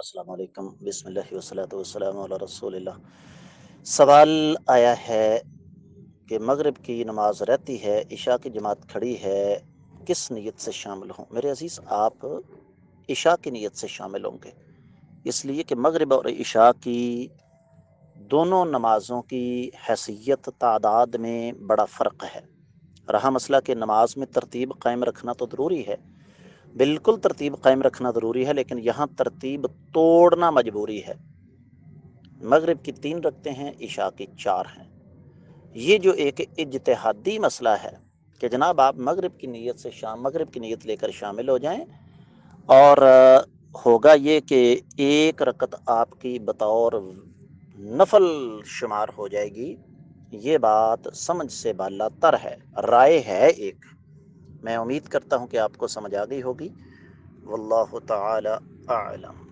السلام علیکم، بسم اللہ والصلاۃ والسلام علی رسول اللہ۔ سوال آیا ہے کہ مغرب کی نماز رہتی ہے، عشاء کی جماعت کھڑی ہے، کس نیت سے شامل ہوں؟ میرے عزیز، آپ عشاء کی نیت سے شامل ہوں گے، اس لیے کہ مغرب اور عشاء کی دونوں نمازوں کی حیثیت تعداد میں بڑا فرق ہے۔ رہا مسئلہ کہ نماز میں ترتیب قائم رکھنا تو ضروری ہے، بالکل ترتیب قائم رکھنا ضروری ہے، لیکن یہاں ترتیب توڑنا مجبوری ہے۔ مغرب کی 3 رکھتے ہیں، عشاء کی 4 ہیں۔ یہ جو ایک اجتہادی مسئلہ ہے کہ جناب آپ مغرب کی نیت لے کر شامل ہو جائیں، اور ہوگا یہ کہ ایک رکعت آپ کی بطور نفل شمار ہو جائے گی، یہ بات سمجھ سے بالا تر ہے، رائے ہے ایک۔ میں امید کرتا ہوں کہ آپ کو سمجھ آ گئی ہوگی۔ واللہ تعالی اعلم۔